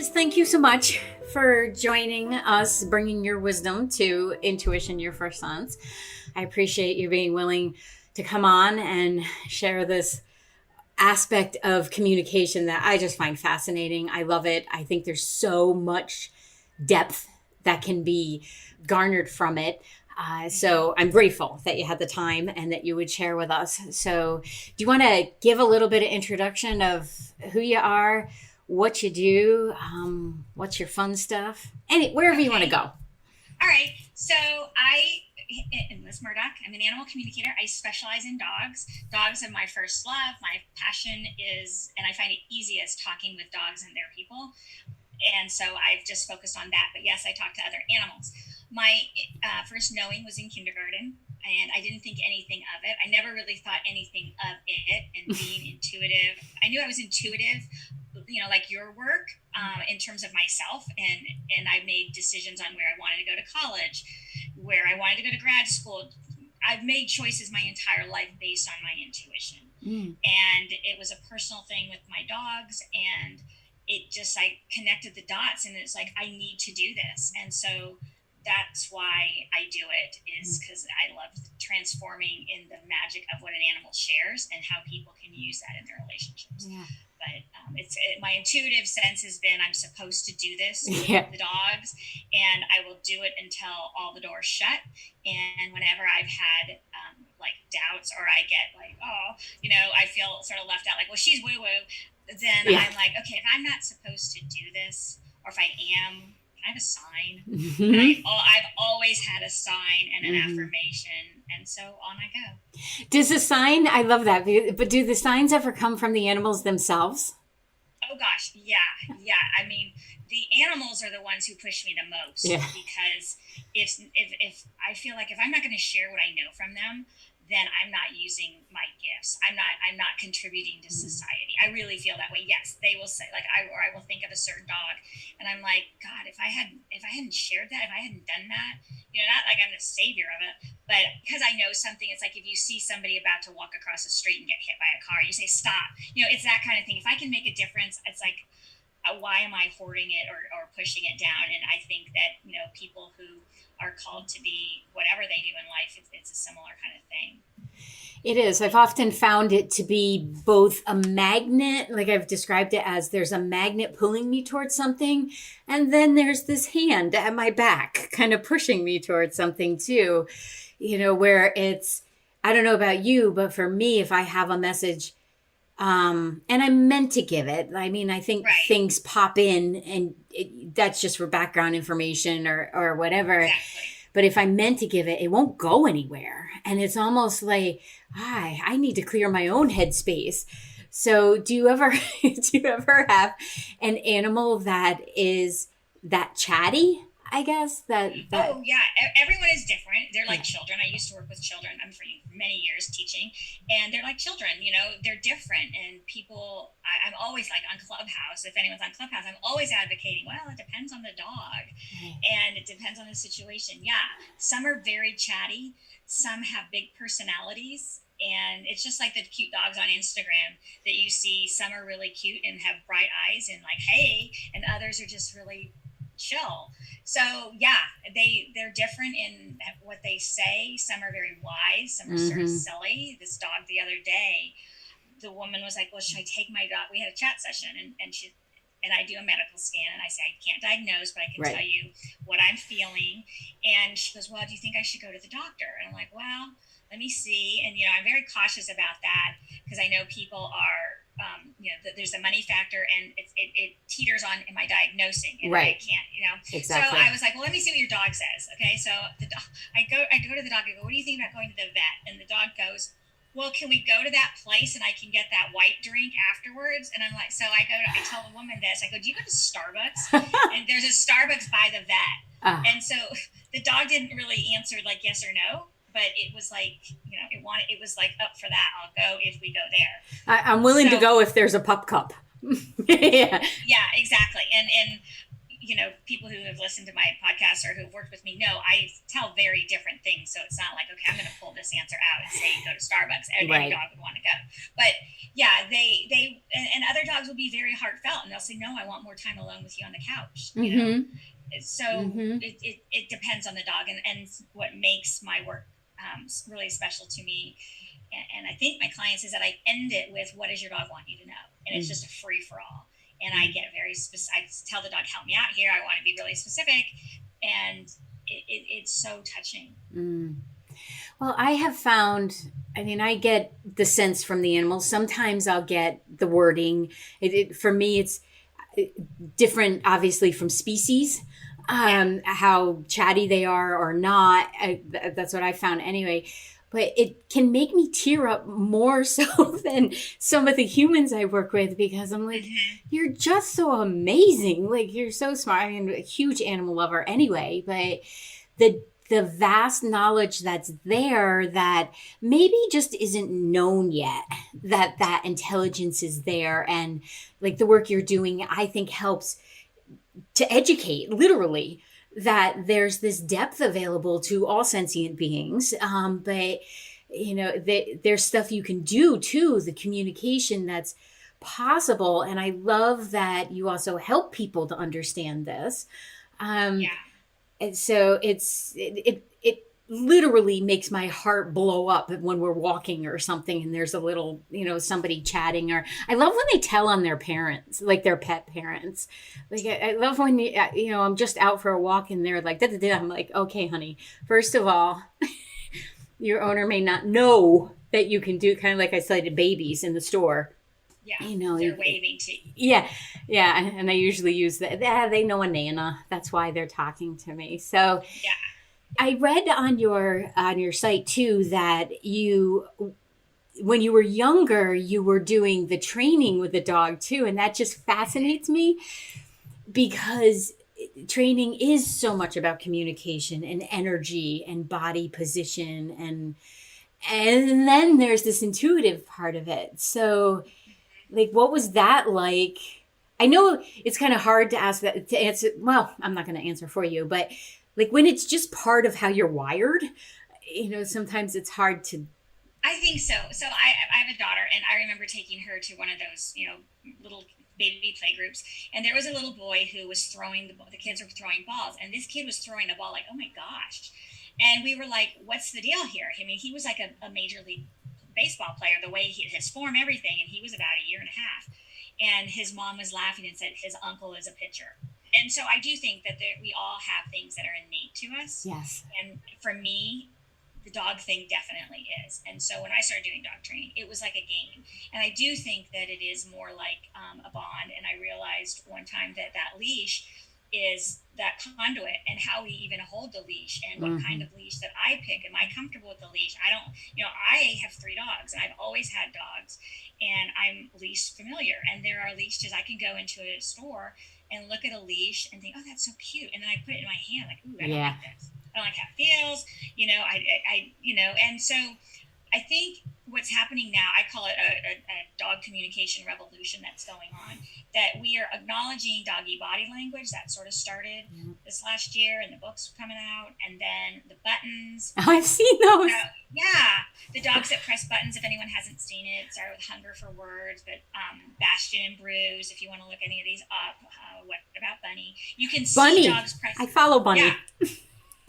Liz, thank you so much for joining us, bringing your wisdom to Intuition, Your First Sons. I appreciate you being willing to come on and share this aspect of communication that I just find fascinating. I love it. I think there's so much depth that can be garnered from it. So I'm grateful that you had the time and that you would share with us. So do you want to give a little bit of introduction of who you are, what you do, what's your fun stuff, wherever you want to go? All right. So I'm Liz Murdoch. I'm an animal communicator. I specialize in dogs. Dogs are my first love. My passion is, and I find it easiest talking with dogs and their people. And so I've just focused on that. But yes, I talk to other animals. My first knowing was in kindergarten, and I didn't think anything of it. I never really thought anything of it and being intuitive. I knew I was intuitive, like your work, in terms of myself. And I made decisions on where I wanted to go to college, where I wanted to go to grad school. I've made choices my entire life based on my intuition. And it was a personal thing with my dogs, and I connected the dots, and it's like, I need to do this. And so that's why I do it, is because I love transforming in the magic of what an animal shares and how people can use that in their relationships. Yeah. But my intuitive sense has been, I'm supposed to do this with the dogs, and I will do it until all the doors shut. And whenever I've had doubts, or I get I feel sort of left out, like, well, she's woo woo, then I'm like, okay, if I'm not supposed to do this, or if I am, I have a sign. Mm-hmm. And I've always had a sign and an affirmation, and so on I go. Does the sign, I love that, but do the signs ever come from the animals themselves? Oh gosh, yeah. I mean, the animals are the ones who push me the most, because if I feel like if I'm not going to share what I know from them, then I'm not using my gifts. I'm not contributing to society. I really feel that way. Yes, they will say, I will think of a certain dog, and I'm like, God, if I hadn't shared that, if I hadn't done that, not like I'm the savior of it, but because I know something. It's like if you see somebody about to walk across the street and get hit by a car, you say stop. It's that kind of thing. If I can make a difference, it's like, why am I hoarding it or pushing it down? And I think that people who are called to be whatever they do in life, it's a similar kind of thing. It is. I've often found it to be both a magnet, like I've described it as there's a magnet pulling me towards something, and then there's this hand at my back kind of pushing me towards something too, where it's, I don't know about you, but for me, if I have a message, and I'm meant to give it. I mean, I think things pop in, and that's just for background information or whatever. Exactly. But if I'm meant to give it, it won't go anywhere. And it's almost like, I need to clear my own headspace. So do you ever have an animal that is that chatty? I guess that. Oh yeah, everyone is different. They're like children. I used to work with children. I'm for many years teaching, and they're like children. They're different. And people, I'm always like on Clubhouse. If anyone's on Clubhouse, I'm always advocating. Well, it depends on the dog, and it depends on the situation. Yeah, some are very chatty. Some have big personalities. And it's just like the cute dogs on Instagram that you see. Some are really cute and have bright eyes and like, hey, and others are just really chill. So yeah, they're different in what they say. Some are very wise. Some are sort of silly. This dog the other day, the woman was like, well, should I take my dog? We had a chat session, and I do a medical scan, and I say, I can't diagnose, but I can tell you what I'm feeling. And she goes, well, do you think I should go to the doctor? And I'm like, well, let me see. And, I'm very cautious about that, because I know people are, there's a money factor, and it teeters on in my diagnosing, and I can't, Exactly. So I was like, well, let me see what your dog says. Okay. So I go to the dog, I go, what do you think about going to the vet? And the dog goes, well, can we go to that place and I can get that white drink afterwards? And I'm like, so I tell the woman this, I go, do you go to Starbucks? And there's a Starbucks by the vet. And so the dog didn't really answer like yes or no, but it was like, it was like, up for that, I'll go if we go there. I'm willing to go if there's a pup cup. Yeah, exactly. And people who have listened to my podcast or who've worked with me know I tell very different things. So it's not like, okay, I'm going to pull this answer out and say go to Starbucks. Any dog would want to go. But yeah, and other dogs will be very heartfelt, and they'll say, no, I want more time alone with you on the couch. You know? So it depends on the dog, and what makes my work really special to me. And I think my clients is that I end it with, what does your dog want you to know? And it's just a free for all. And I get very specific. I tell the dog, help me out here. I want to be really specific. And it's so touching. Well, I have found, I get the sense from the animals. Sometimes I'll get the wording. For me, it's different, obviously, from species, how chatty they are or not. That's what I found anyway. But it can make me tear up more so than some of the humans I work with, because I'm like, you're just so amazing. Like, you're so smart. A huge animal lover anyway, but the vast knowledge that's there that maybe just isn't known yet, that intelligence is there. And like the work you're doing, I think helps to educate, literally, that there's this depth available to all sentient beings. But, there's stuff you can do too, the communication that's possible. And I love that you also help people to understand this. And so it literally makes my heart blow up when we're walking or something and there's a little, somebody chatting. Or I love when they tell on their parents, like their pet parents. Like I love when, I'm just out for a walk and they're like, da-da-da. I'm like, okay, honey, first of all, your owner may not know that you can do, kind of like I said to babies in the store. Yeah, they're waving to you. Yeah, and I usually use that. They know a Nana. That's why they're talking to me. So yeah. I read on your site too that when you were younger, you were doing the training with the dog too, and that just fascinates me because training is so much about communication and energy and body position, and then there's this intuitive part of it. So, like, what was that like? I know it's kind of hard to answer. Well, I'm not going to answer for you, but like when it's just part of how you're wired, sometimes it's hard to. I think so. So I have a daughter, and I remember taking her to one of those, little baby play groups, and there was a little boy who was throwing the kids were throwing balls, and this kid was throwing a ball like, oh my gosh, and we were like, what's the deal here? I mean, he was like a major league baseball player, the way his form, everything, and he was about a year and a half, and his mom was laughing and said his uncle is a pitcher. And so I do think that we all have things that are innate to us. Yes. And for me, the dog thing definitely is. And so when I started doing dog training, it was like a game. And I do think that it is more like a bond. And I realized one time that leash is that conduit, and how we even hold the leash, and what kind of leash that I pick. Am I comfortable with the leash? I don't, I have 3 dogs, and I've always had dogs, and I'm leash familiar. And there are leashes I can go into a store and look at a leash and think, oh, that's so cute. And then I put it in my hand, like, ooh, I don't like this. I don't like how it feels, and so I think what's happening now, I call it a dog communication revolution that's going on, that we are acknowledging doggy body language. That sort of started this last year, and the book's coming out, and then the buttons. Oh, I've seen those. The dogs that press buttons, if anyone hasn't seen it, started with Hunger for Words, but Bastion and Bruise, if you want to look any of these up. What about Bunny? You can see dogs press. I follow Bunny. Yeah.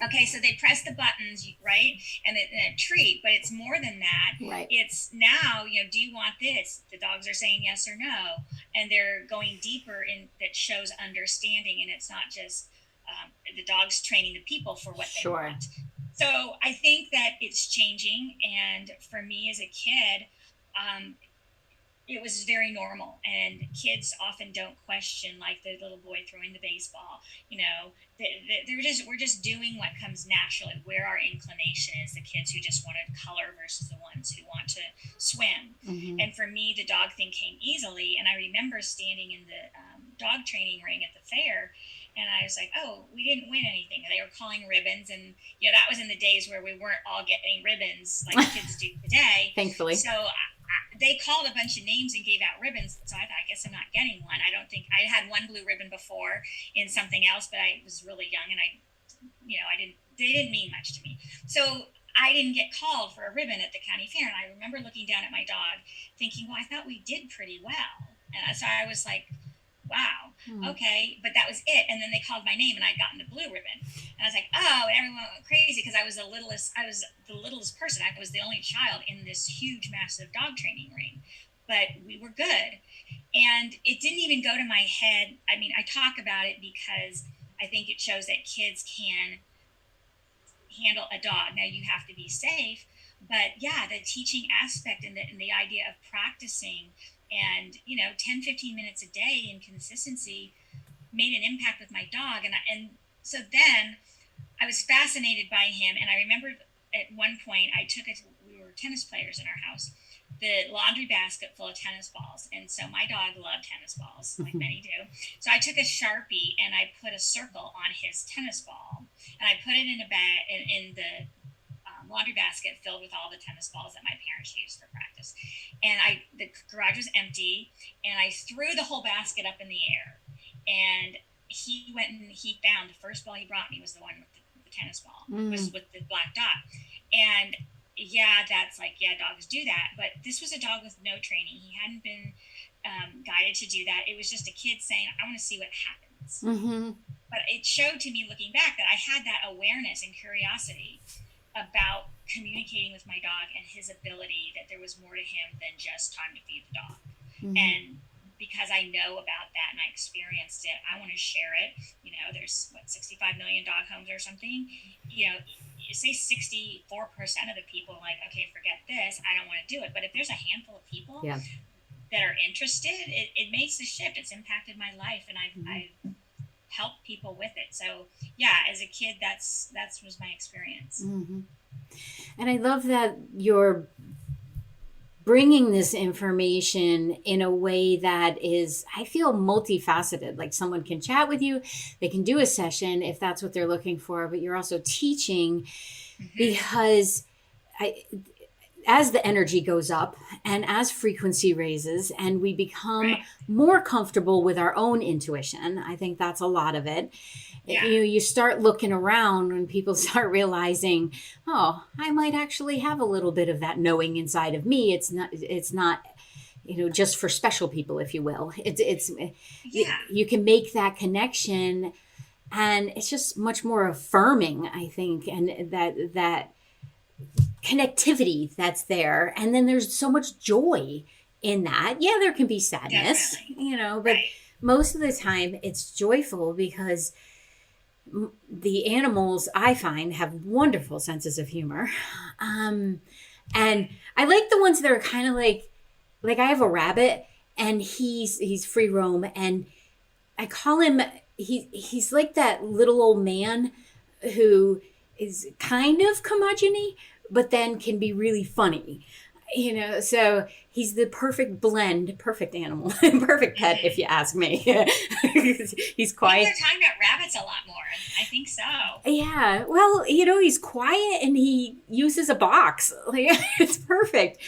Okay, so they press the buttons, right? And a treat, but it's more than that. Right. It's now, do you want this? The dogs are saying yes or no. And they're going deeper in that shows understanding. And it's not just the dogs training the people for what they want. So I think that it's changing. And for me as a kid, it was very normal, and kids often don't question, like the little boy throwing the baseball. We're just doing what comes naturally, where our inclination is. The kids who just want to color versus the ones who want to swim. And for me, the dog thing came easily. And I remember standing in the dog training ring at the fair, and I was like, oh, we didn't win anything. They were calling ribbons, and that was in the days where we weren't all getting ribbons like kids do today. Thankfully. So they called a bunch of names and gave out ribbons. So I thought, I guess I'm not getting one. I don't think I had one blue ribbon before in something else, but I was really young and they didn't mean much to me. So I didn't get called for a ribbon at the county fair. And I remember looking down at my dog thinking, well, I thought we did pretty well. And so I was like, wow, okay, but that was it. And then they called my name and I'd gotten the blue ribbon. And I was like, oh, and everyone went crazy because I was the littlest person. I was the only child in this huge, massive dog training ring. But we were good. And it didn't even go to my head. I mean, I talk about it because I think it shows that kids can handle a dog. Now you have to be safe, but yeah, the teaching aspect and the idea of practicing and 10-15 minutes a day in consistency made an impact with my dog. And so then I was fascinated by him. And I remember at one point we were tennis players in our house, the laundry basket full of tennis balls. And so my dog loved tennis balls, like many do. So I took a Sharpie and I put a circle on his tennis ball and I put it in a bag in the laundry basket filled with all the tennis balls that my parents used for practice. And the garage was empty and I threw the whole basket up in the air. And he went and he found the first ball he brought me was the one with the tennis ball, was with the black dot. And dogs do that. But this was a dog with no training. He hadn't been guided to do that. It was just a kid saying, I want to see what happens. But it showed to me looking back that I had that awareness and curiosity about communicating with my dog and his ability, that there was more to him than just time to feed the dog. And because I know about that and I experienced it, I want to share it. There's 65 million dog homes or something. Say 64% of the people like, okay, forget this, I don't want to do it. But if there's a handful of people that are interested, it makes the shift. It's impacted my life and I've helped people with it. So yeah, as a kid, that was my experience. And I love that you're bringing this information in a way that is, I feel, multifaceted. Like someone can chat with you, they can do a session if that's what they're looking for, but you're also teaching because as the energy goes up and as frequency raises and we become more comfortable with our own intuition, I think that's a lot of it. Yeah. You start looking around when people start realizing, oh, I might actually have a little bit of that knowing inside of me. It's not, just for special people, if you will. You can make that connection and it's just much more affirming, I think. And that connectivity that's there. And then there's so much joy in that. Yeah, there can be sadness, but most of the time it's joyful because the animals, I find, have wonderful senses of humor. And I like the ones that are kind of like I have a rabbit and he's free roam and I call him, he's like that little old man who is kind of curmudgeon-y, but then can be really funny. So he's the perfect blend, perfect animal, perfect pet, if you ask me. He's quiet. They're talking about rabbits a lot more. I think so. Yeah. Well, he's quiet and he uses a box. Like it's perfect.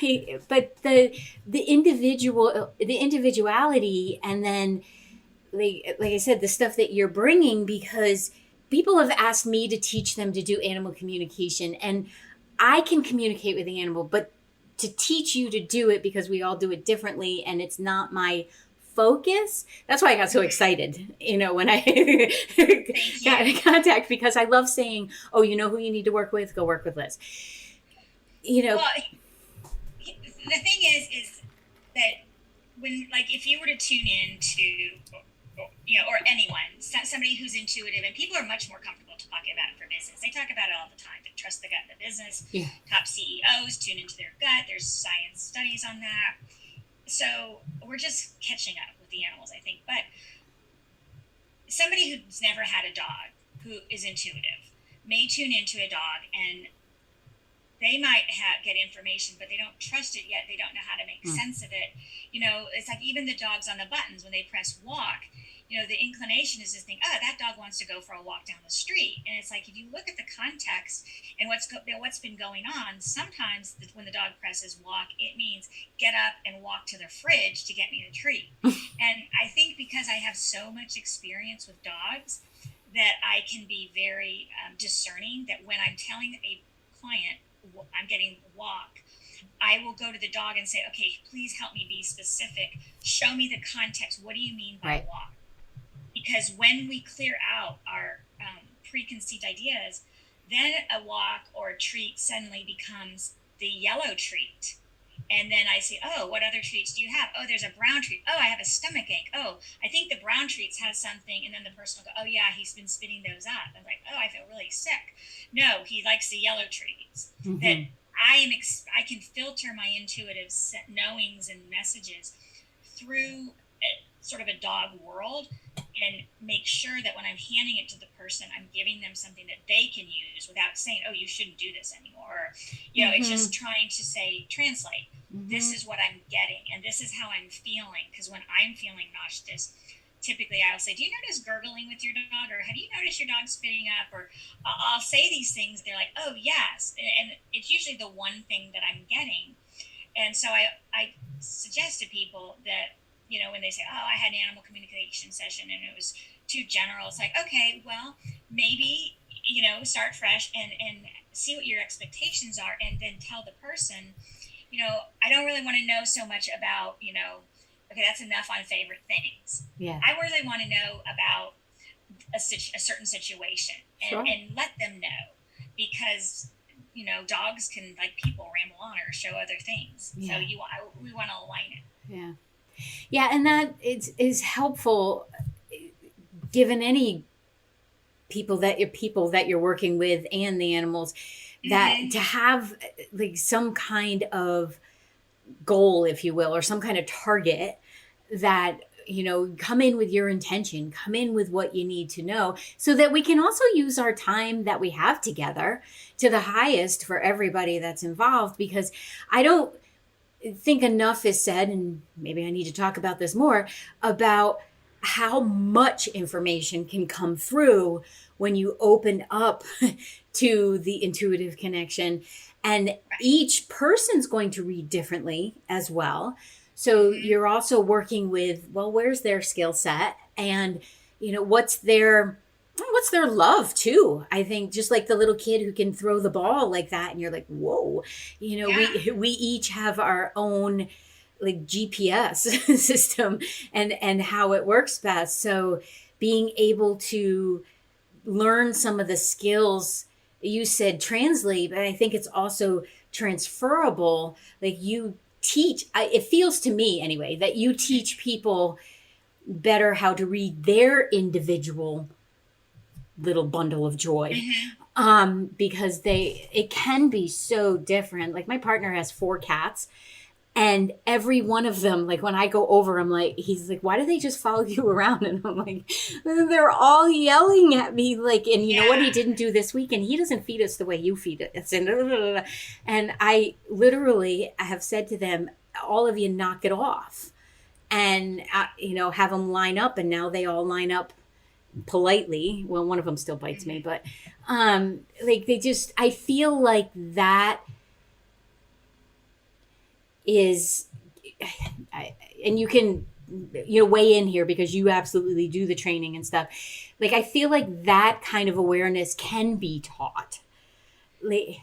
Yeah. But the individuality, and then like I said, the stuff that you're bringing, because people have asked me to teach them to do animal communication, and I can communicate with the animal, but to teach you to do it because we all do it differently and it's not my focus. That's why I got so excited, when I got in contact, because I love saying, oh, you know who you need to work with? Go work with Liz. Well, the thing is that when, if you were to tune in to, or anyone, somebody who's intuitive, and people are much more comfortable talking about it for business. They talk about it all the time. They trust the gut in the business. Yeah. Top CEOs tune into their gut. There's science studies on that. So we're just catching up with the animals, I think. But somebody who's never had a dog, who is intuitive, may tune into a dog and they might get information, but they don't trust it yet. They don't know how to make sense of it. It's like even the dogs on the buttons, when they press walk, the inclination is to think, oh, that dog wants to go for a walk down the street. And it's like, if you look at the context and what's been going on, sometimes when the dog presses walk, it means get up and walk to the fridge to get me the treat. And I think because I have so much experience with dogs, that I can be very discerning, that when I'm telling a client I'm getting walk, I will go to the dog and say, okay, please help me be specific. Show me the context. What do you mean by walk? Because when we clear out our preconceived ideas, then a walk or a treat suddenly becomes the yellow treat. And then I say, oh, what other treats do you have? Oh, there's a brown treat. Oh, I have a stomach ache. Oh, I think the brown treats has something. And then the person will go, oh, yeah, he's been spitting those up. I'm like, oh, I feel really sick. No, he likes the yellow treats. That I can filter my intuitive knowings and messages through sort of a dog world, and make sure that when I'm handing it to the person, I'm giving them something that they can use without saying, oh, you shouldn't do this anymore. It's just trying to say, translate, this is what I'm getting, and this is how I'm feeling. Because when I'm feeling nauseous, typically I'll say, do you notice gurgling with your dog? Or have you noticed your dog spitting up? Or I'll say these things. They're like, oh, yes. And it's usually the one thing that I'm getting. And so I suggest to people that, when they say, oh, I had an animal communication session and it was too general, it's like, okay, well, maybe, start fresh and see what your expectations are, and then tell the person, I don't really want to know so much about, okay, that's enough on favorite things. Yeah. I really want to know about a certain situation, and let them know, because dogs can, like people, ramble on or show other things. Yeah. So we want to align it. Yeah. Yeah, and that is helpful given any people that you're working with and the animals, that to have like some kind of goal, if you will, or some kind of target that, come in with your intention, come in with what you need to know, so that we can also use our time that we have together to the highest for everybody that's involved. Because I don't think enough is said, and maybe I need to talk about this more, about how much information can come through when you open up to the intuitive connection. And each person's going to read differently as well. So you're also working with, well, where's their skill set, and what's their love too. I think just like the little kid who can throw the ball like that, and you're like, whoa, we each have our own like GPS system and how it works best. So being able to learn some of the skills, you said translate, but I think it's also transferable. Like you teach, it feels to me anyway, that you teach people better how to read their individual little bundle of joy, because it can be so different. Like my partner has 4 cats, and every one of them, like when I go over, I'm like, he's like, why do they just follow you around? And I'm like, they're all yelling at me, like, and you know what he didn't do this week, and he doesn't feed us the way you feed us, and I literally have said to them, all of you knock it off, and have them line up, and now they all line up politely. Well, one of them still bites me, but like I feel like that is, and you can weigh in here because you absolutely do the training and stuff. Like I feel like that kind of awareness can be taught, like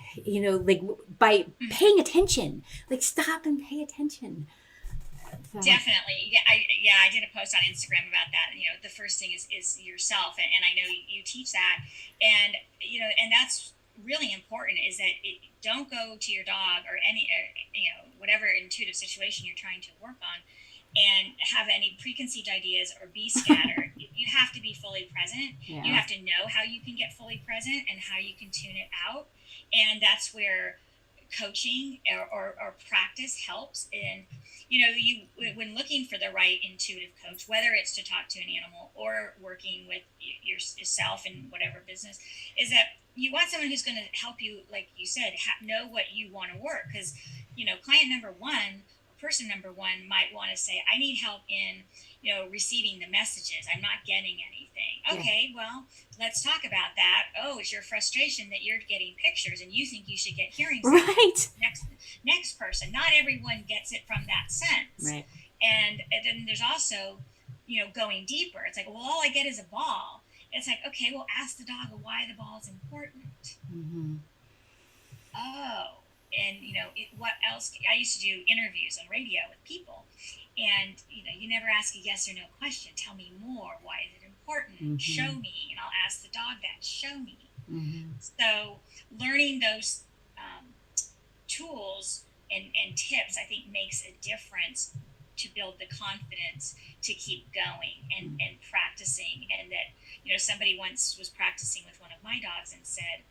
by paying attention. Like stop and pay attention. So. Definitely. I did a post on Instagram about that. The first thing is yourself. And I know you teach that. And, and that's really important, is that don't go to your dog or any, whatever intuitive situation you're trying to work on and have any preconceived ideas or be scattered. You have to be fully present. Yeah. You have to know how you can get fully present and how you can tune it out. And that's where coaching or practice helps. And you know, you when looking for the right intuitive coach, whether it's to talk to an animal or working with yourself in whatever business, is that you want someone who's going to help you, like you said, know what you want to work. Because you know, client number one, person number one might want to say, I need help in, you know, receiving the messages. I'm not getting anything. Okay, well, let's talk about that. Oh, it's your frustration that you're getting pictures and you think you should get hearing signals. Right. Next person. Not everyone gets it from that sense. Right. And then there's also, you know, going deeper. It's like, well, all I get is a ball. It's like, okay, well, ask the dog why the ball is important. Mm-hmm. Oh, and you know, what else? I used to do interviews on radio with people, and you know, you never ask a yes or no question. Tell me more. Why is it important? Mm-hmm. Show me, and I'll ask the dog that. Show me. Mm-hmm. So learning those tools and tips, I think, makes a difference to build the confidence to keep going and practicing. And that, you know, somebody once was practicing with one of my dogs and said,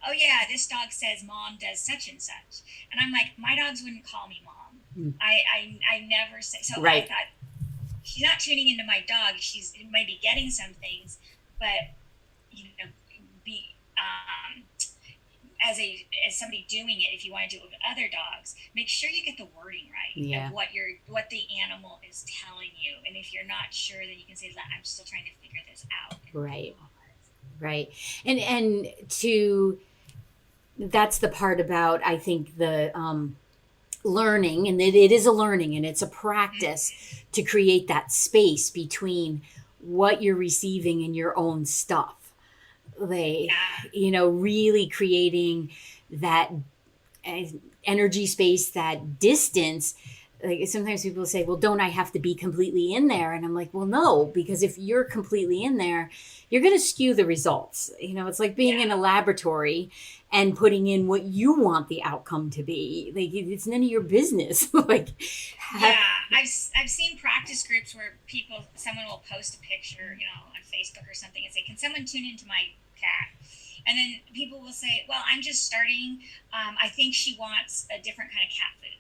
oh yeah, this dog says mom does such and such. And I'm like, my dogs wouldn't call me mom. I never say, so right. I thought, she's not tuning into my dog. She's maybe getting some things, but you know, as somebody doing it, if you want to do it with other dogs, make sure you get the wording right of what the animal is telling you. And if you're not sure, then you can say, I'm still trying to figure this out. Right. And that's the part about, I think, the learning, and it is a learning and it's a practice to create that space between what you're receiving and your own stuff. You know, really creating that energy space, that distance. Like sometimes people say, well, don't I have to be completely in there? And I'm like, well, no, because if you're completely in there, you're going to skew the results. You know, it's like being in a laboratory and putting in what you want the outcome to be. Like it's none of your business. I've seen practice groups where someone will post a picture, you know, on Facebook or something and say, can someone tune into my cat? And then people will say, well, I'm just starting. I think she wants a different kind of cat food.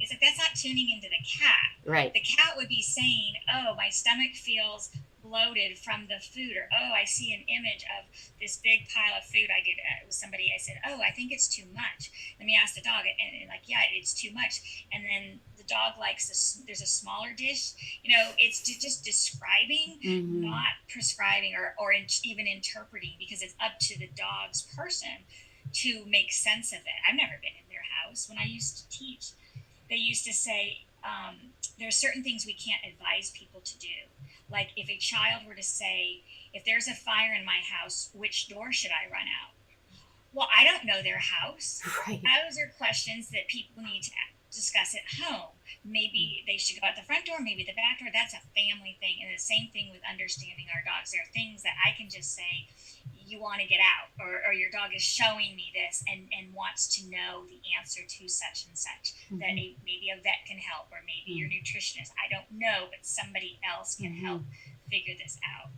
It's like, that's not tuning into the cat. Right. The cat would be saying, oh, my stomach feels bloated from the food, or oh, I see an image of this big pile of food I did with somebody. I said, oh, I think it's too much. Let me ask the dog, and like, yeah, it's too much. And then the dog likes this. There's a smaller dish. You know, it's just describing, not prescribing or even interpreting, because it's up to the dog's person to make sense of it. I've never been in their house. When I used to teach, they used to say, there are certain things we can't advise people to do. Like if a child were to say, if there's a fire in my house, which door should I run out? Well, I don't know their house. Right. Those are questions that people need to discuss at home. Maybe they should go out the front door, maybe the back door. That's a family thing. And the same thing with understanding our dogs. There are things that I can just say, you want to get out, or your dog is showing me this and wants to know the answer to such and such, that maybe a vet can help, or maybe your nutritionist. I don't know, but somebody else can help figure this out.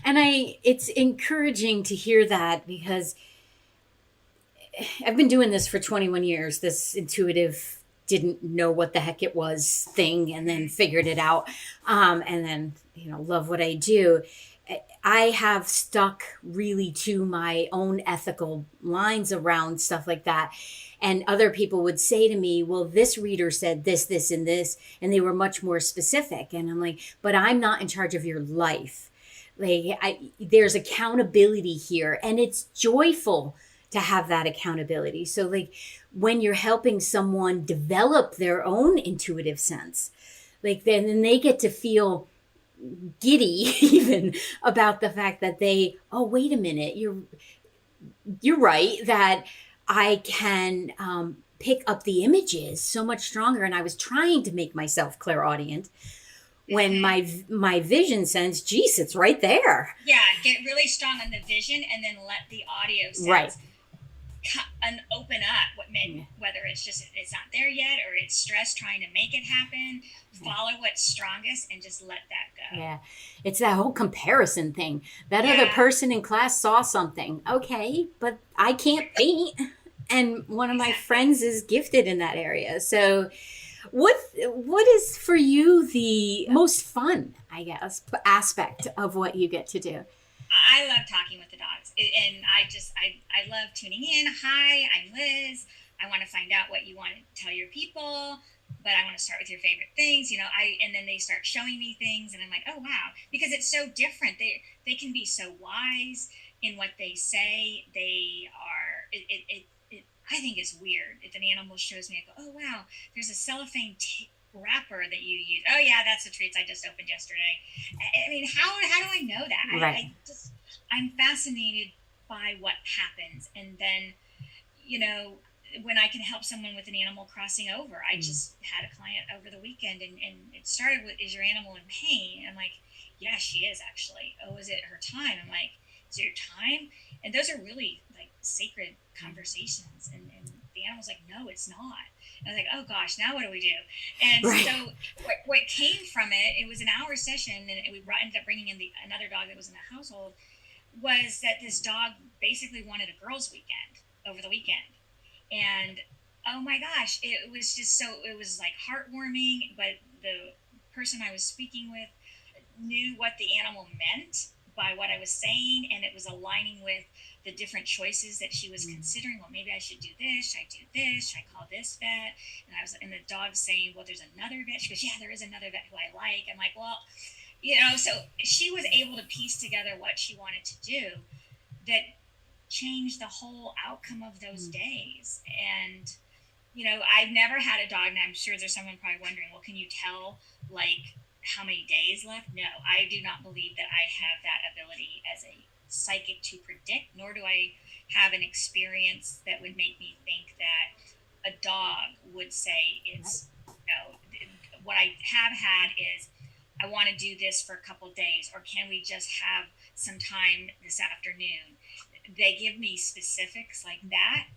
And it's encouraging to hear that, because I've been doing this for 21 years, this intuitive didn't know what the heck it was thing, and then figured it out. And then, you know, love what I do. I have stuck really to my own ethical lines around stuff like that. And other people would say to me, well, this reader said this, this, and this, and they were much more specific. And I'm like, but I'm not in charge of your life. Like, there's accountability here, and it's joyful to have that accountability. So like when you're helping someone develop their own intuitive sense, like then they get to feel giddy even about the fact that oh, wait a minute, you're right, that I can pick up the images so much stronger. And I was trying to make myself clairaudient when my vision sense, geez, it's right there. Yeah, get really strong on the vision, and then let the audio sense and open up whether it's just it's not there yet, or it's stress trying to make it happen. Follow what's strongest and just let that go. Yeah, it's that whole comparison thing. That other person in class saw something. Okay, but I can't paint. And one of my Exactly. friends is gifted in that area. So what is for you the most fun, I guess, aspect of what you get to do? I love talking with the dogs, and I love tuning in. Hi, I'm Liz. I want to find out what you want to tell your people, but I want to start with your favorite things. And then they start showing me things, and I'm like, oh wow, because it's so different. They can be so wise in what they say. They are. I think it's weird if an animal shows me. I go, oh wow, there's a cellophane wrapper that you use. Oh yeah, that's the treats I just opened yesterday. I mean, how do I know that? Right. I'm fascinated by what happens, and then when I can help someone with an animal crossing over. I just had a client over the weekend, and it started with, "Is your animal in pain?" I'm like, "Yeah, she is actually." "Oh, is it her time?" I'm like, "Is it your time?" And those are really like sacred conversations, and the animal's like, "No, it's not." And I was like, "Oh gosh, now what do we do?" And Right. so what came from it, it was an hour session, and ended up bringing in another dog that was in the household, was that this dog basically wanted a girls' weekend over the weekend. And oh my gosh, it was just so, it was like heartwarming. But the person I was speaking with knew what the animal meant by what I was saying, and it was aligning with the different choices that she was considering. Well, maybe I should do this. Should I do this? Should I call this vet? And the dog's saying, well, there's another vet. She goes, yeah, there is another vet who I like. I'm like, well, so she was able to piece together what she wanted to do that changed the whole outcome of those days. And I've never had a dog, and I'm sure there's someone probably wondering, well, can you tell like how many days left? No, I do not believe that I have that ability as a psychic to predict, nor do I have an experience that would make me think that a dog would say it's, what I have had is, I want to do this for a couple days, or can we just have some time this afternoon? They give me specifics like that,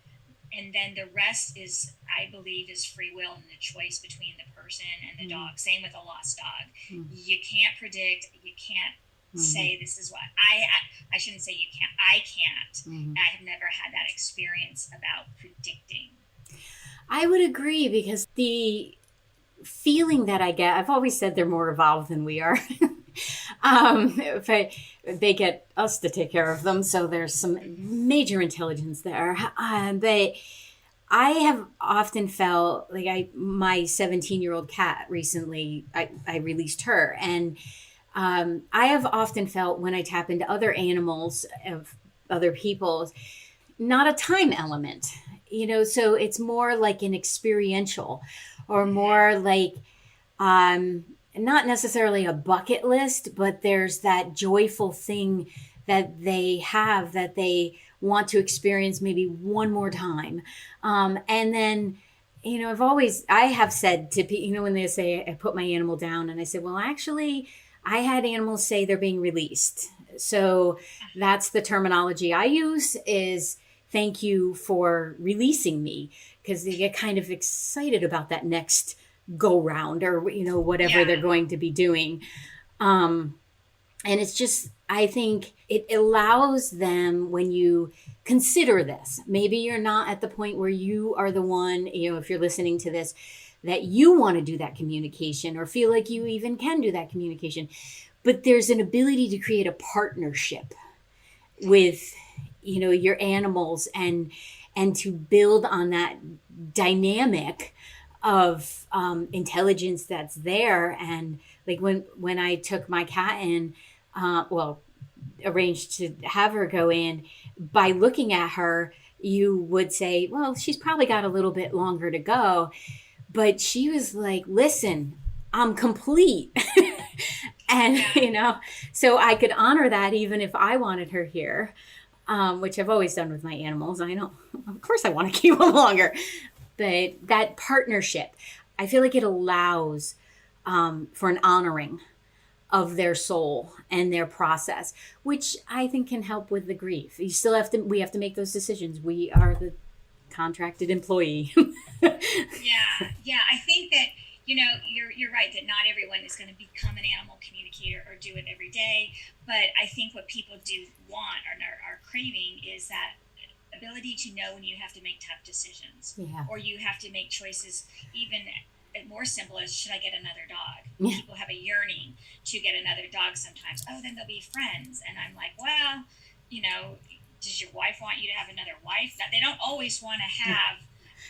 and then the rest is, I believe, is free will and the choice between the person and the dog. Same with a lost dog. You can't predict. You can't say this is what I shouldn't say you can't. I can't. I have never had that experience about predicting. I would agree because the feeling that I get, I've always said they're more evolved than we are. But they get us to take care of them, so there's some major intelligence there. But I have often felt like my 17-year-old cat recently, I released her, and I have often felt when I tap into other animals of other people's, not a time element, so it's more like an experiential, or more like not necessarily a bucket list, but there's that joyful thing that they have that they want to experience maybe one more time. And then, I have said to people, when they say I put my animal down, and I said, well, actually, I had animals say they're being released. So that's the terminology I use is thank you for releasing me, because they get kind of excited about that next go round, or whatever they're Yeah. going to be doing. And it's just, I think it allows them, when you consider this, maybe you're not at the point where you are the one, if you're listening to this, that you want to do that communication or feel like you even can do that communication, but there's an ability to create a partnership with your animals, and to build on that dynamic of intelligence that's there. And like when I took my cat in, well, arranged to have her go in, by looking at her, you would say, well, she's probably got a little bit longer to go. But she was like, listen, I'm complete. And, Yeah. so I could honor that even if I wanted her here, which I've always done with my animals. I know, of course, I want to keep them longer. But that partnership, I feel like it allows for an honoring of their soul and their process, which I think can help with the grief. We have to make those decisions. We are the contracted employee. Yeah. I think that you're right that not everyone is going to become an animal communicator or do it every day. But I think what people do want, or are craving, is that ability to know when you have to make tough decisions, Yeah. or you have to make choices, even more simple as, should I get another dog? Yeah. People have a yearning to get another dog sometimes. Oh, then they'll be friends. And I'm like, well, does your wife want you to have another wife? They don't always want to have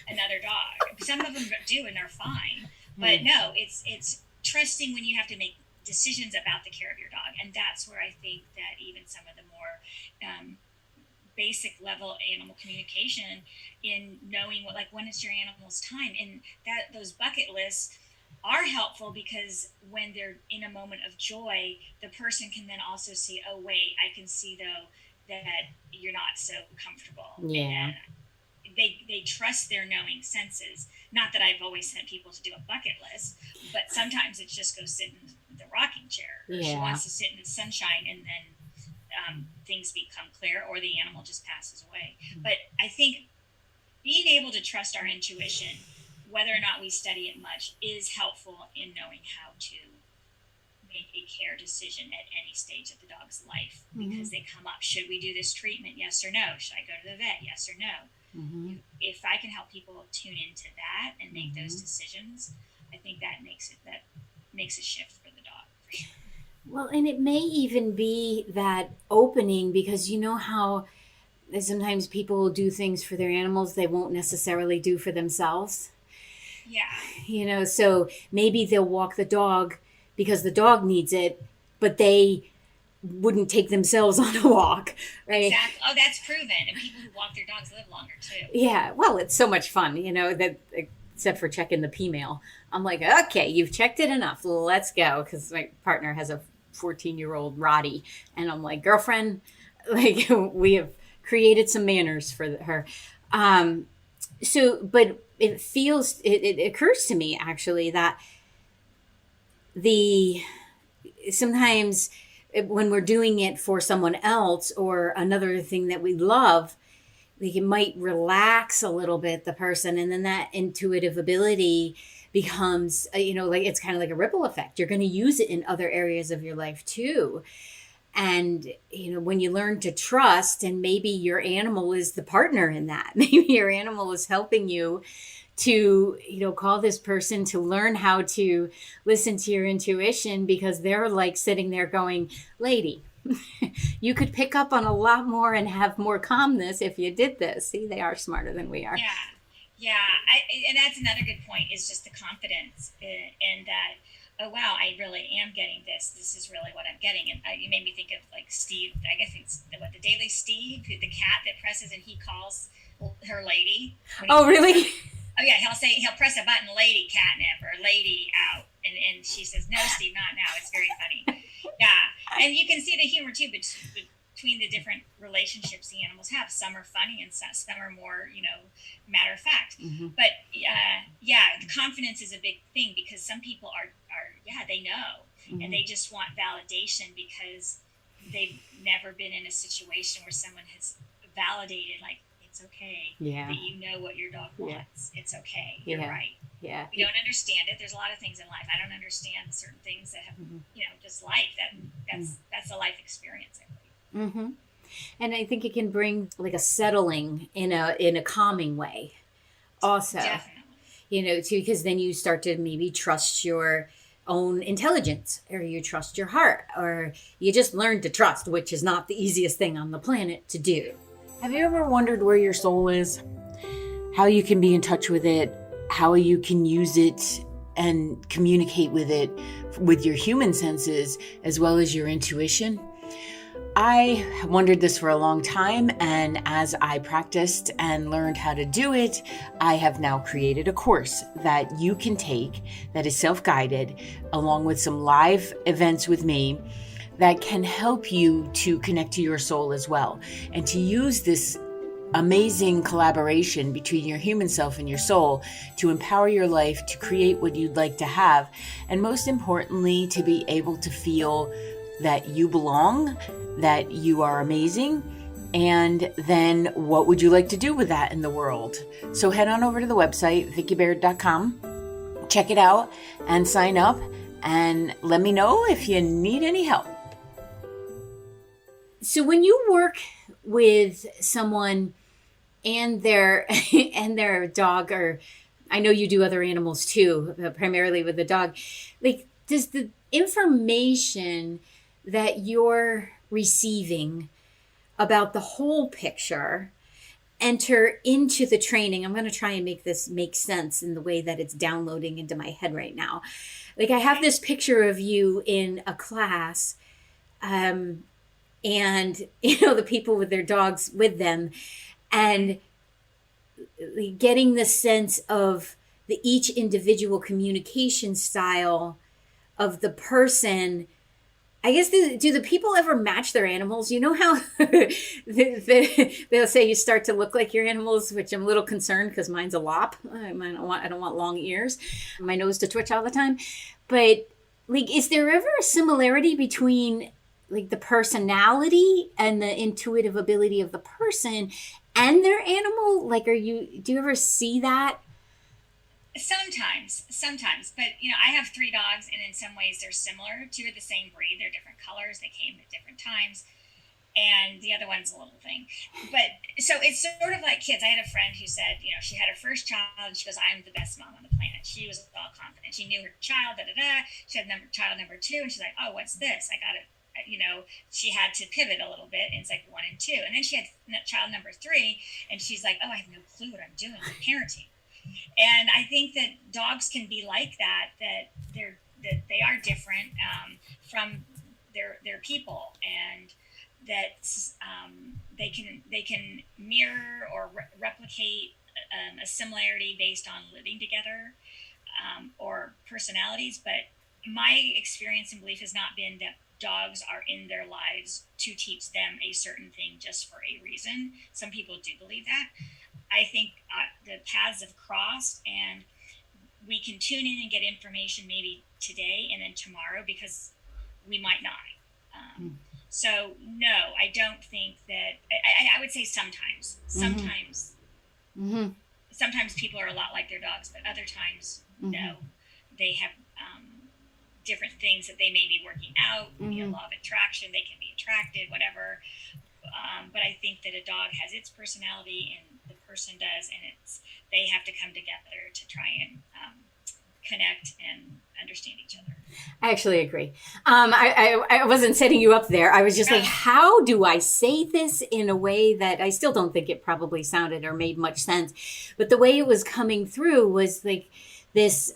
another dog. Some of them do, and they're fine. But no, it's trusting when you have to make decisions about the care of your dog. And that's where I think that even some of the more basic level animal communication, in knowing what, like, when it's your animal's time, and that those bucket lists are helpful, because when they're in a moment of joy, the person can then also see, oh wait, I can see though that you're not so comfortable. Yeah. And they trust their knowing senses. Not that I've always sent people to do a bucket list, but sometimes it's just go sit in the rocking chair. Or she wants to sit in the sunshine, and then things become clear, or the animal just passes away. But I think being able to trust our intuition, whether or not we study it much, is helpful in knowing how to make a care decision at any stage of the dog's life, because they come up. Should we do this treatment? Yes or no? Should I go to the vet? Yes or no? If I can help people tune into that and make those decisions, I think that makes a shift for the dog. For sure. Well, and it may even be that opening, because you know how sometimes people will do things for their animals they won't necessarily do for themselves. Yeah. So maybe they'll walk the dog because the dog needs it, but they wouldn't take themselves on a walk, right? Exactly. Oh, that's proven. And people who walk their dogs live longer too. Yeah. Well, it's so much fun, that except for checking the pee mail. I'm like, okay, you've checked it enough. Let's go. Because my partner has a 14-year-old Roddy. And I'm like, girlfriend, like, we have created some manners for her. But it occurs to me actually that sometimes when we're doing it for someone else or another thing that we love, like, it might relax a little bit the person, and then that intuitive ability becomes, like, it's kind of like a ripple effect. You're going to use it in other areas of your life too. And, when you learn to trust, and maybe your animal is the partner in that, maybe your animal is helping you to, call this person to learn how to listen to your intuition, because they're like sitting there going, lady, you could pick up on a lot more and have more calmness if you did this. See, they are smarter than we are. Yeah. And that's another good point, is just the confidence in that, oh, wow, I really am getting this. This is really what I'm getting. And you made me think of, like, Steve, I guess it's the Daily Steve, the cat that presses and he calls her lady. Oh, really? Oh, yeah, he'll press a button, lady catnip, or lady out. And she says, no, Steve, not now. It's very funny. Yeah. And you can see the humor, too, between the different relationships the animals have. Some are funny and some are more, matter of fact. But, the confidence is a big thing, because some people are they know. And they just want validation because they've never been in a situation where someone has validated, like, it's okay that you know what your dog wants. It's okay. You're right. Yeah. We don't understand it. There's a lot of things in life. I don't understand certain things that have, just life. That's a life experience, I believe. And I think it can bring, like, a settling in a calming way also. Definitely. Too, because then you start to maybe trust your own intelligence, or you trust your heart, or you just learn to trust, which is not the easiest thing on the planet to do. Have you ever wondered where your soul is? How you can be in touch with it? How you can use it and communicate with it with your human senses as well as your intuition? I wondered this for a long time, and as I practiced and learned how to do it, I have now created a course that you can take that is self-guided, along with some live events with me, that can help you to connect to your soul as well, and to use this amazing collaboration between your human self and your soul to empower your life to create what you'd like to have, and most importantly, to be able to feel that you belong, that you are amazing, and then what would you like to do with that in the world? So head on over to the website, VickiBaird.com, check it out and sign up, and let me know if you need any help. So when you work with someone and their and their dog, or I know you do other animals too, primarily with the dog. Like, does the information that you're receiving about the whole picture enter into the training? I'm going to try and make this make sense in the way that it's downloading into my head right now. Like, I have this picture of you in a class, and the people with their dogs with them, and getting the sense of the each individual communication style of the person. I guess, do the people ever match their animals? You know how they'll say you start to look like your animals, which I'm a little concerned because mine's a lop. I don't want long ears, my nose to twitch all the time. But like, is there ever a similarity between like the personality and the intuitive ability of the person and their animal? Like, do you ever see that? Sometimes, but I have 3 dogs, and in some ways they're similar. 2 are the same breed; they're different colors. They came at different times, and the other one's a little thing. But so it's sort of like kids. I had a friend who said, she had her first child, and she goes, "I'm the best mom on the planet." She was all confident. She knew her child. Da da da. She had child number 2, and she's like, "Oh, what's this? I got it." She had to pivot a little bit, and it's like 1 and 2, and then she had child number 3, and she's like, "Oh, I have no clue what I'm doing with parenting." And I think that dogs can be like that they are different from their people, and that they can mirror or replicate a similarity based on living together, or personalities. But my experience and belief has not been that dogs are in their lives to teach them a certain thing just for a reason. Some people do believe that. I think the paths have crossed, and we can tune in and get information maybe today and then tomorrow, because we might not. So no, I don't think that. I would say sometimes. Sometimes people are a lot like their dogs, but other times no, they have different things that they may be working out. Maybe a law of attraction. They can be attracted, whatever. But I think that a dog has its personality, and the person does, and they have to come together to try and connect and understand each other. I actually agree. I wasn't setting you up there. I was just like, how do I say this in a way that I still don't think it probably sounded or made much sense, but the way it was coming through was like this.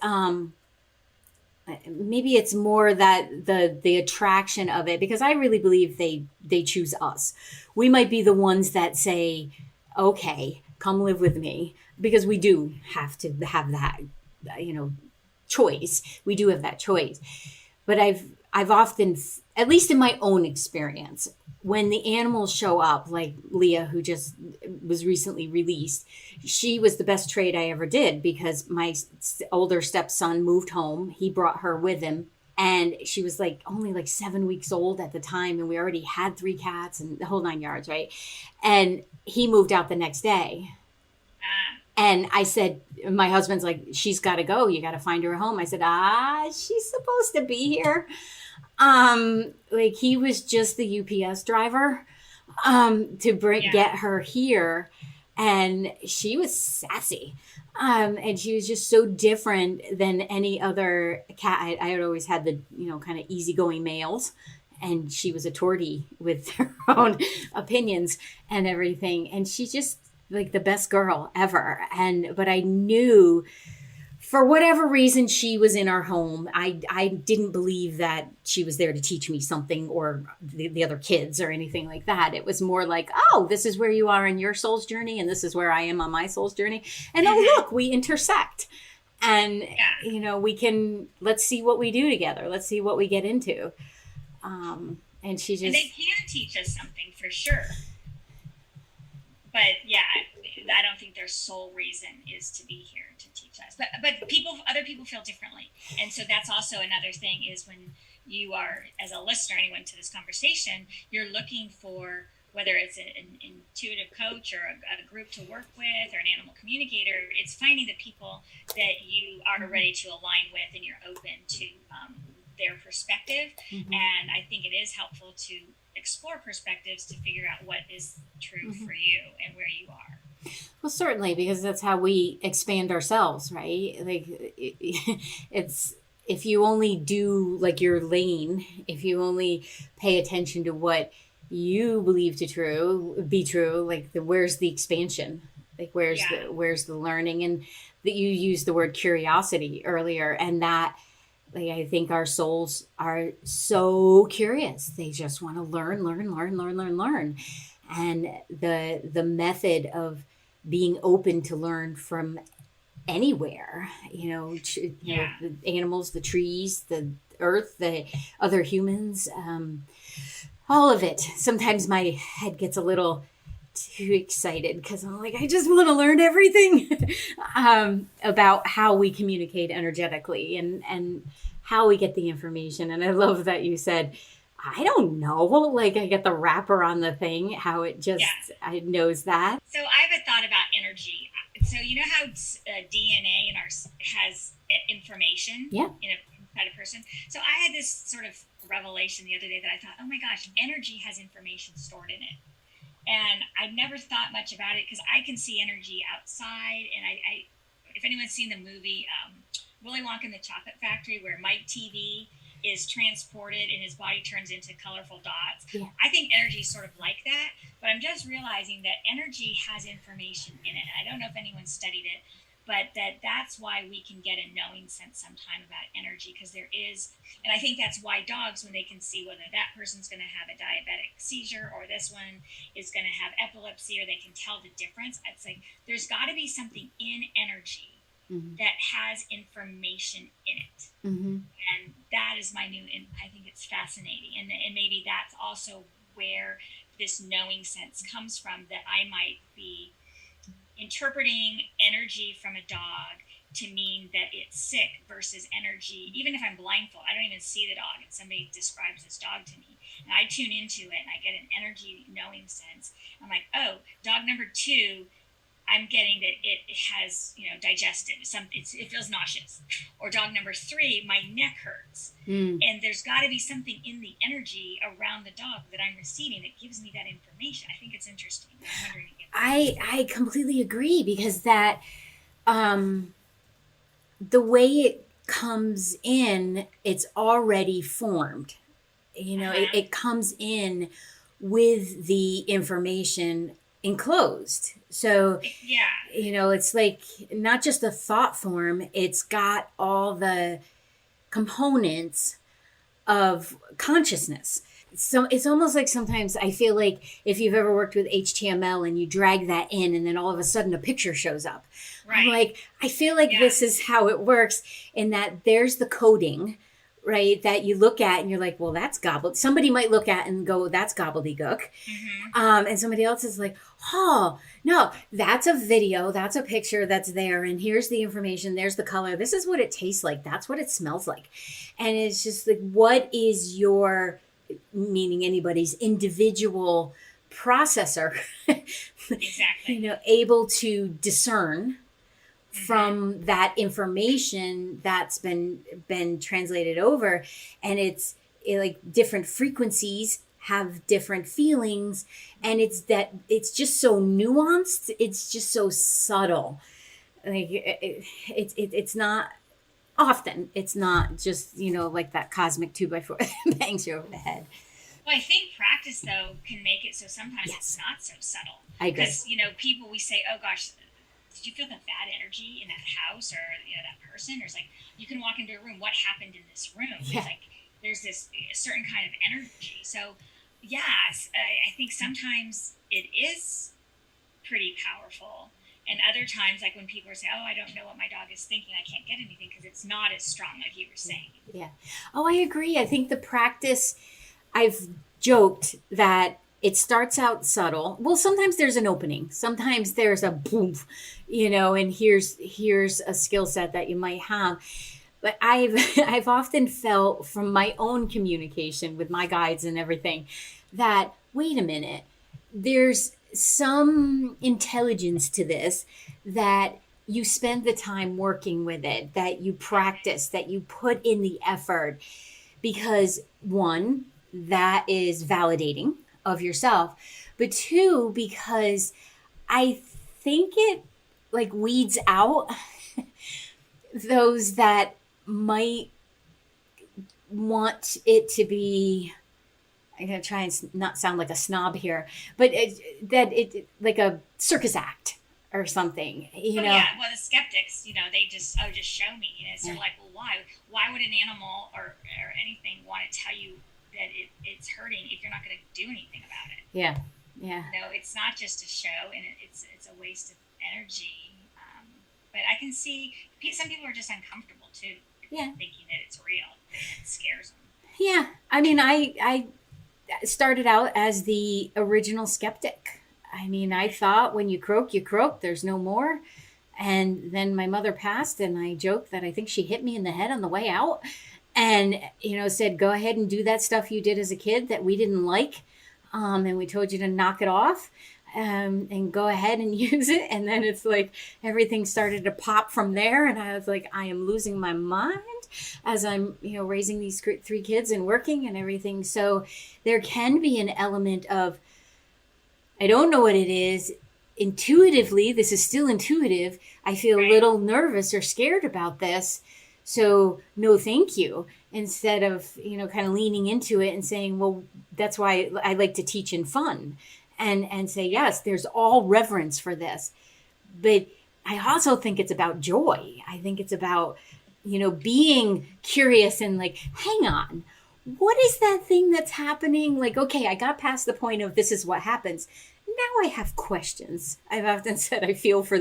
Maybe it's more that the attraction of it, because I really believe they choose us. We might be the ones that say, okay, come live with me, because we do have to have that, choice. We do have that choice. But I've often, at least in my own experience, when the animals show up, like Leah, who just was recently released, she was the best trade I ever did, because my older stepson moved home. He brought her with him, and she was like only like 7 weeks old at the time, and we already had 3 cats and the whole 9 yards, right? And he moved out the next day. And I said, my husband's like, she's got to go. You got to find her a home. I said, she's supposed to be here. Like, he was just the UPS driver to get her here. And she was sassy. And she was just so different than any other cat. I had always had the, kind of easygoing males. And she was a tortie with her own opinions and everything. And she just, like, the best girl ever. But I knew, for whatever reason, she was in our home. I didn't believe that she was there to teach me something, or the other kids or anything like that. It was more like, oh, this is where you are in your soul's journey, and this is where I am on my soul's journey. And oh, look, we intersect. And, let's see what we do together. Let's see what we get into. And she just... And they can teach us something, for sure. But yeah, I don't think their sole reason is to be here to teach us. But other people feel differently, and so that's also another thing. Is when you are, as a listener, anyone to this conversation, you're looking for, whether it's an intuitive coach or a group to work with, or an animal communicator. It's finding the people that you are ready to align with, and you're open to their perspective. And I think it is helpful to explore perspectives to figure out what is true for you and where you are. Well, certainly, because that's how we expand ourselves, right? Like, it's if you only do like your lane, if you only pay attention to what you believe to be true, like where's the expansion? Like, Yeah. where's the learning? And that you used the word curiosity earlier, and that, like, I think our souls are so curious. They just want to learn, learn, learn, learn, learn, learn. And the method of being open to learn from anywhere, Yeah. the animals, the trees, the earth, the other humans, all of it. Sometimes my head gets a little too excited because I'm like, I just want to learn everything about how we communicate energetically and how we get the information. And I love that you said, I don't know. Like, I get the wrapper on the thing, how it just, Yeah. it knows that. So I have a thought about energy. So you know how DNA in our has information Yeah. inside a person. So I had this sort of revelation the other day that I thought, oh my gosh, energy has information stored in it, and I'd never thought much about it because I can see energy outside. And I if anyone's seen the movie Willy Wonka and the Chocolate Factory, where Mike TV is transported and his body turns into colorful dots. Yeah. I think energy is sort of like that, but I'm just realizing that energy has information in it. I don't know if anyone studied it, but that's why we can get a knowing sense sometime about energy, because there is, and I think that's why dogs, when they can see whether that person's going to have a diabetic seizure or this one is going to have epilepsy, or they can tell the difference. It's like there's got to be something in energy that has information in it. And that is my new, and I think it's fascinating. And maybe that's also where this knowing sense comes from, that I might be interpreting energy from a dog to mean that it's sick versus energy, even if I'm blindfolded. I don't even see the dog and somebody describes this dog to me, and I tune into it and I get an energy knowing sense. I'm like, oh, dog number 2, I'm getting that it has, digested something. It feels nauseous. Or dog number 3, my neck hurts. And there's got to be something in the energy around the dog that I'm receiving that gives me that information. I think it's interesting. I'm wondering if I completely agree, because that the way it comes in, it's already formed. It comes in with the information enclosed. So, yeah, it's like not just a thought form, it's got all the components of consciousness. So it's almost like sometimes I feel like if you've ever worked with HTML and you drag that in and then all of a sudden a picture shows up. right. I'm like, I feel like this is how it works, in that there's the coding, right, that you look at and you're like, well, that's gobbled. Somebody might look at and go, that's gobbledygook. And somebody else is like, oh, no, that's a video, that's a picture that's there, and here's the information, there's the color, this is what it tastes like, that's what it smells like. And it's just like, what is your, meaning anybody's individual processor, Exactly. able to discern from that information that's been translated over. And like different frequencies have different feelings, and it's just so nuanced, it's just so subtle. Like it's not often, it's not just like that cosmic 2x4 that bangs you over the head. Well, I think practice, though, can make it so sometimes it's not so subtle. I agree. Because, people, we say, oh gosh, did you feel that energy in that house, or, that person? Or it's like, you can walk into a room, what happened in this room? Yeah. It's like, there's this certain kind of energy. So, yes, I think sometimes it is pretty powerful. And other times, like when people say, oh, I don't know what my dog is thinking, I can't get anything because it's not as strong, like you were saying. Yeah. Oh, I agree. I think the practice, I've joked that it starts out subtle. Well, sometimes there's an opening. Sometimes there's a boom, and here's a skill set that you might have. But I've often felt from my own communication with my guides and everything that, wait a minute, there's some intelligence to this, that you spend the time working with it, that you practice, that you put in the effort, because one, that is validating of yourself, but two, because I think it like weeds out those that might want it to be, I'm going to try and not sound like a snob here, but it like a circus act or something, you know? Yeah. Well, the skeptics, they just, just show me. And it's sort of like, well, why? Why would an animal or anything want to tell you that it's hurting if you're not going to do anything about it? Yeah. Yeah. It's not just a show, and it's a waste of energy. But I can see some people are just uncomfortable too. Yeah. Thinking that it's real, it scares them. Yeah. I mean, I started out as the original skeptic. I mean, I thought when you croak, there's no more. And then my mother passed, and I joked that I think she hit me in the head on the way out and, said, go ahead and do that stuff you did as a kid that we didn't like. And we told you to knock it off, and go ahead and use it. And then it's like everything started to pop from there. And I was like, I am losing my mind as I'm, raising these 3 kids and working and everything. So there can be an element of, I don't know what it is. Intuitively, this is still intuitive. I feel a little nervous or scared about this. So no, thank you. Instead of, kind of leaning into it and saying, well, that's why I like to teach in fun and say, yes, there's all reverence for this. But I also think it's about joy. I think it's about, being curious and like, hang on, what is that thing that's happening? Like, okay, I got past the point of this is what happens. Now I have questions. I've often said I feel for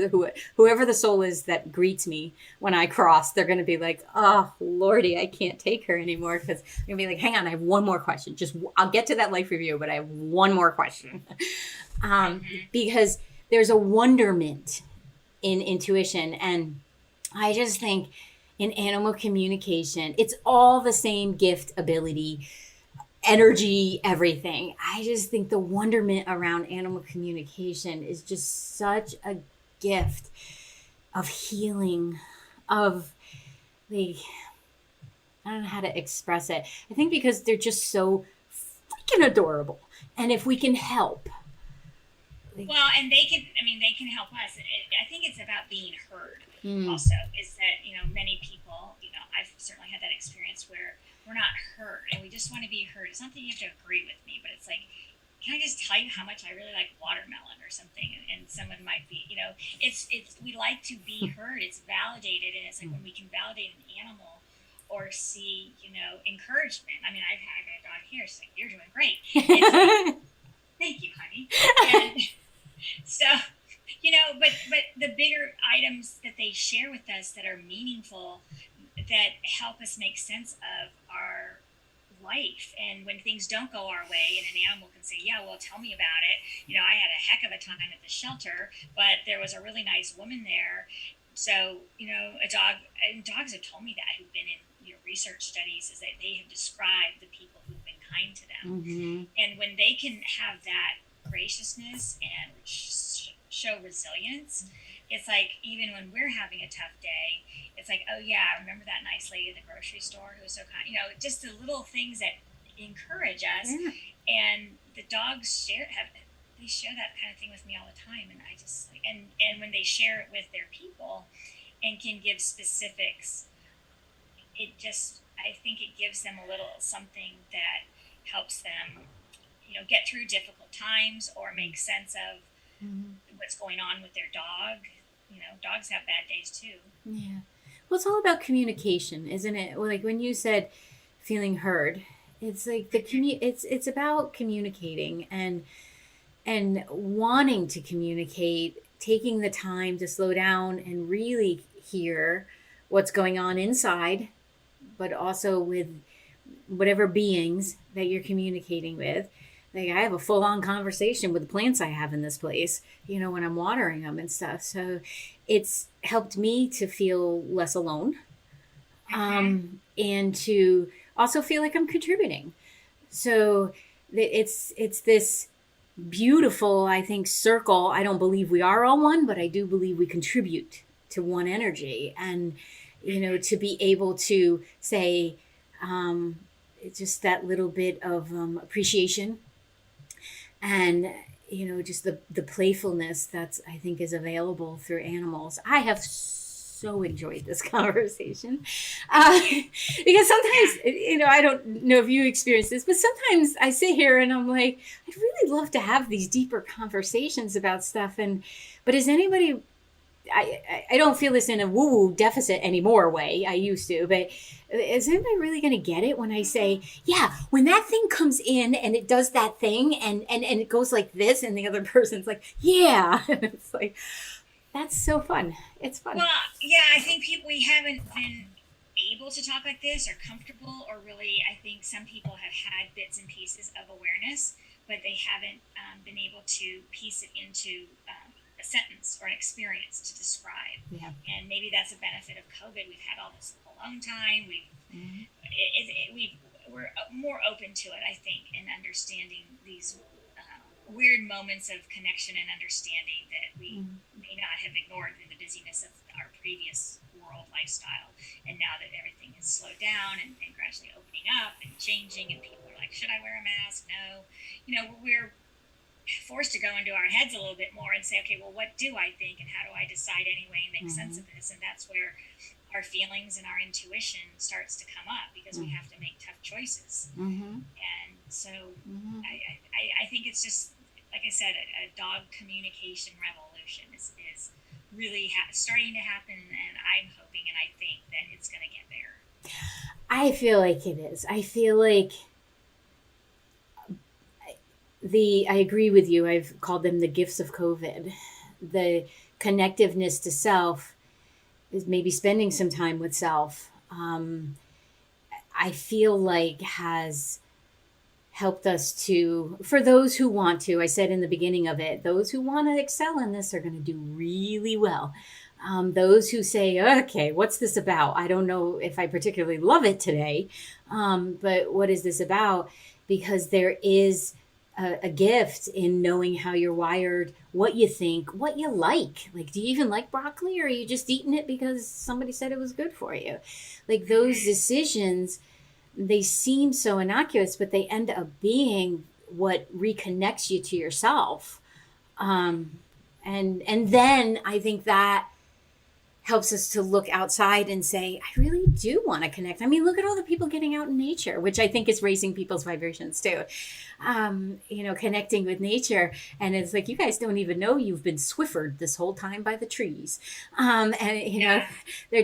whoever the soul is that greets me when I cross. They're going to be like, oh, Lordy, I can't take her anymore, because I'm going to be like, hang on, I have one more question. I'll get to that life review, but I have one more question. Because there's a wonderment in intuition. And I just think in animal communication, it's all the same gift, ability, energy, everything. I just think the wonderment around animal communication is just such a gift of healing, of I don't know how to express it. I think because they're just so freaking adorable. And if we can help. Well, and they can help us. I think it's about being heard also, is that, many people, I've certainly had that experience where we're not heard, and we just want to be heard. It's not that you have to agree with me, but it's like, can I just tell you how much I really like watermelon or something? And someone might be, it's we like to be heard. It's validated, and it's like when we can validate an animal or see, encouragement. I mean, I've had a dog here. She's like, you're doing great. It's like, thank you, honey. And so, but the bigger items that they share with us that are meaningful, that help us make sense of our life. And when things don't go our way, and an animal can say, yeah, well, tell me about it. I had a heck of a time at the shelter, but there was a really nice woman there. So, a dog, and dogs have told me that, who've been in research studies, is that they have described the people who've been kind to them. Mm-hmm. And when they can have that graciousness and show resilience, it's like, even when we're having a tough day, it's like, oh yeah, I remember that nice lady at the grocery store who was so kind. Just the little things that encourage us. Yeah. And the dogs share that kind of thing with me all the time. And I just and when they share it with their people and can give specifics, I think it gives them a little something that helps them, get through difficult times or make sense of what's going on with their dog. Dogs have bad days too. Yeah. Well, it's all about communication, isn't it? Like when you said feeling heard, it's like it's about communicating and wanting to communicate, taking the time to slow down and really hear what's going on inside, but also with whatever beings that you're communicating with. Like I have a full-on conversation with the plants I have in this place, when I'm watering them and stuff. So it's helped me to feel less alone, and to also feel like I'm contributing. So it's this beautiful, I think, circle. I don't believe we are all one, but I do believe we contribute to one energy. And, to be able to say just that little bit of appreciation. And, just the playfulness that's, I think, is available through animals. I have so enjoyed this conversation, because sometimes, I don't know if you experience this, but sometimes I sit here and I'm like, I'd really love to have these deeper conversations about stuff. But is anybody, I don't feel this in a woo-woo deficit anymore way. I used to, but is anybody really going to get it when I say, yeah, when that thing comes in and it does that thing and it goes like this, and the other person's like, yeah. And it's like, that's so fun. It's fun. Well, yeah, I think we haven't been able to talk like this or comfortable, or really, I think some people have had bits and pieces of awareness, but they haven't been able to piece it into a sentence or an experience to describe. Yeah. And maybe that's a benefit of COVID. We've had all this alone time. We're more open to it, I think, in understanding these weird moments of connection and understanding that we may not have ignored in the busyness of our previous world lifestyle. And now that everything has slowed down and gradually opening up and changing, and people are like, should I wear a mask? No. We're forced to go into our heads a little bit more and say, okay, well, what do I think, and how do I decide anyway and make sense of this? And that's where our feelings and our intuition starts to come up, because we have to make tough choices. And so I think it's just, like I said, a dog communication revolution is really starting to happen, and I'm hoping and I think that it's going to get there. I feel like it is. I feel like I agree with you. I've called them the gifts of COVID. The connectiveness to self is maybe spending some time with self. I feel like has helped us to, for those who want to, I said in the beginning of it, those who want to excel in this are going to do really well. Those who say, okay, what's this about? I don't know if I particularly love it today, but what is this about? Because there is a gift in knowing how you're wired, what you think, what you like. Like, do you even like broccoli, or are you just eating it because somebody said it was good for you? Like, those decisions, they seem so innocuous, but they end up being what reconnects you to yourself. And then I think that helps us to look outside and say, I really do want to connect. I mean, look at all the people getting out in nature, which I think is raising people's vibrations too. Connecting with nature. And it's like, you guys don't even know you've been swiffered this whole time by the trees. They're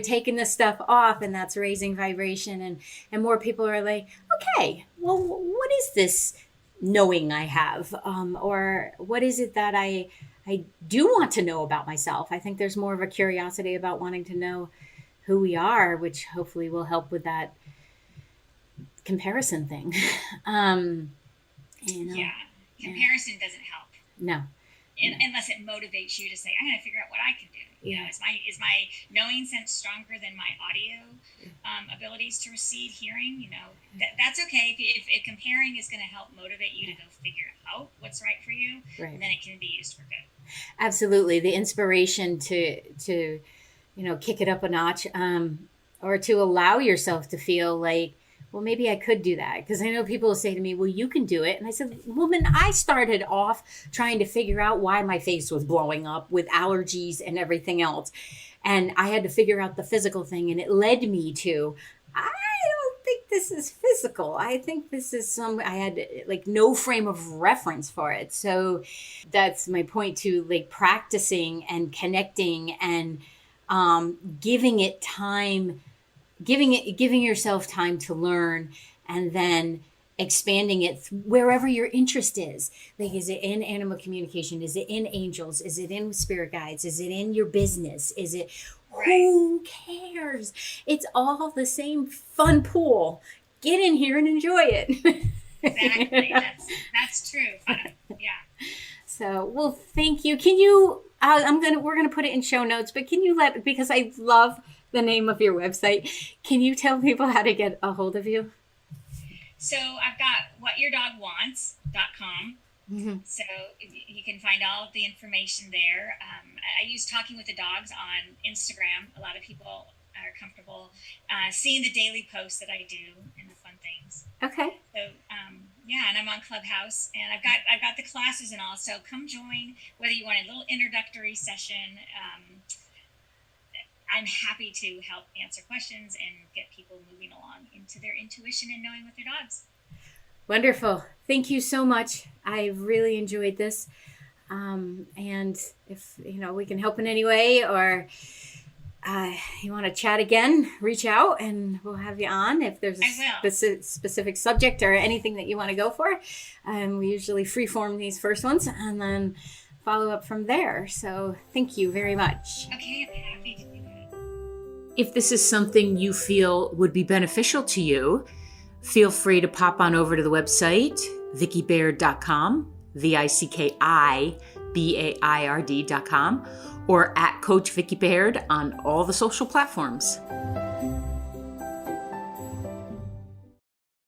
taking this stuff off, and that's raising vibration. And more people are like, okay, well, what is this knowing I have? Or what is it that I do want to know about myself? I think there's more of a curiosity about wanting to know who we are, which hopefully will help with that comparison thing. Comparison doesn't help. No. Unless it motivates you to say, I'm going to figure out what I can do. Is my knowing sense stronger than my audio abilities to receive hearing? That's okay. If comparing is going to help motivate you to go figure out what's right for you, then it can be used for good. Absolutely. The inspiration to kick it up a notch, or to allow yourself to feel like, well, maybe I could do that. Because I know people will say to me, well, you can do it. And I said, woman, I started off trying to figure out why my face was blowing up with allergies and everything else. And I had to figure out the physical thing. And it led me to, I don't think this is physical. I think this is I had like no frame of reference for it. So that's my point, to like practicing and connecting and giving it time, giving yourself time to learn, and then expanding it wherever your interest is. Like, is it in animal communication? Is it in angels? Is it in spirit guides? Is it in your business? Is it, who cares? It's all the same fun pool. Get in here and enjoy it. Exactly. That's true. Fun. Yeah. So, well, thank you. Can you, we're going to put it in show notes, but can you because I love the name of your website, can you tell people how to get a hold of you? So I've got whatyourdogwants.com. So you can find all of the information there. I use Talking with the Dogs on Instagram. A lot of people are comfortable seeing the daily posts that I do and the fun things. Okay. So Yeah, and I'm on Clubhouse, and I've got the classes and all. So come join. Whether you want a little introductory session, I'm happy to help answer questions and get people moving along into their intuition and knowing with their dogs. Wonderful. Thank you so much. I really enjoyed this. And if, we can help in any way, or you want to chat again, reach out and we'll have you on if there's a specific subject or anything that you want to go for. We usually freeform these first ones and then follow up from there. So thank you very much. Okay, I'm happy to do that. If this is something you feel would be beneficial to you, feel free to pop on over to the website, VickiBaird.com, VICKIBAIRD.com, or at Coach Vicki Baird on all the social platforms.